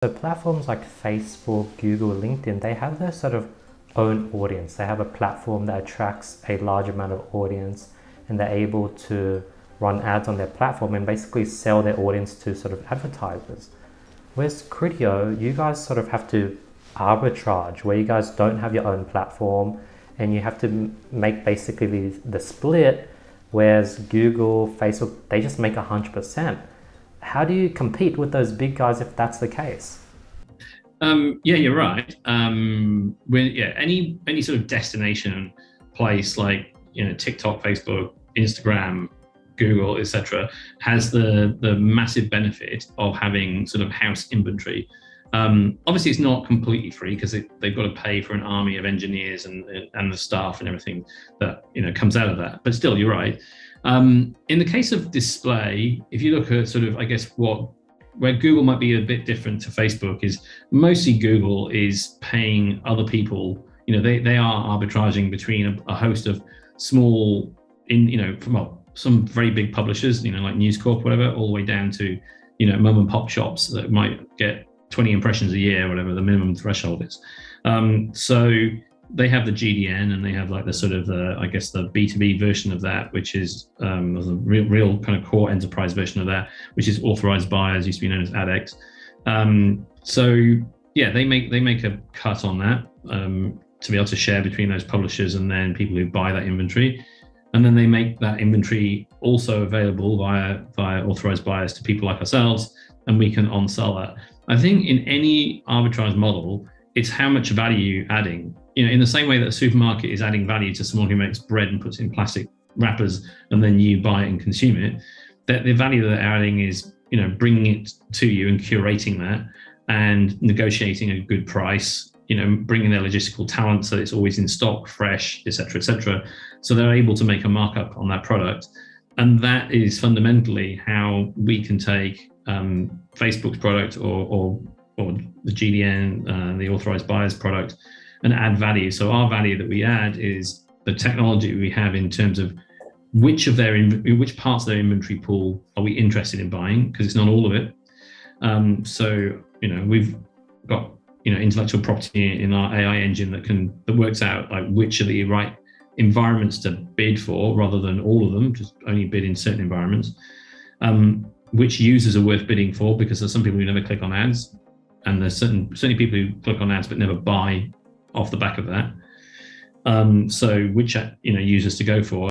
So platforms like Facebook, Google, LinkedIn, they have their sort of own audience. They have a platform that attracts a large amount of audience, and they're able to run ads on their platform and basically sell their audience to sort of advertisers. Whereas Criteo, you guys sort of have to arbitrage, where you guys don't have your own platform and you have to make basically the split, whereas Google, Facebook, they just make 100%. How do you compete with those big guys if that's the case? Yeah, you're right. Any sort of destination place like TikTok, Facebook, Instagram, Google, etc., has the massive benefit of having sort of house inventory. Obviously, it's not completely free because they've got to pay for an army of engineers and the staff and everything that comes out of that. But still, you're right. In the case of display, if you look at sort of, I guess, where Google might be a bit different to Facebook is mostly Google is paying other people. They are arbitraging between a host of small, from some very big publishers, like News Corp, whatever, all the way down to, mom and pop shops that might get 20 impressions a year, whatever the minimum threshold is. So they have the GDN and they have like the sort of I guess the B2B version of that, which is the real kind of core enterprise version of that, which is authorized buyers, used to be known as AdX. So yeah, they make a cut on that to be able to share between those publishers and then people who buy that inventory. And then they make that inventory also available via authorized buyers to people like ourselves, and we can on-sell that. I think in any arbitrage model, it's how much value you're adding. In the same way that a supermarket is adding value to someone who makes bread and puts it in plastic wrappers, and then you buy it and consume it, that the value that they're adding is, bringing it to you and curating that and negotiating a good price, bringing their logistical talent so it's always in stock, fresh, et cetera, et cetera. So they're able to make a markup on that product. And that is fundamentally how we can take Facebook's product or the GDN, the authorized buyers product, and add value. So our value that we add is the technology we have in terms of which parts of their inventory pool are we interested in buying, because it's not all of it. So we've got intellectual property in our AI engine that works out like which are the right environments to bid for, rather than all of them, just only bid in certain environments. Which users are worth bidding for, because there's some people who never click on ads, and there's certainly people who click on ads but never buy off the back of that. So which users to go for.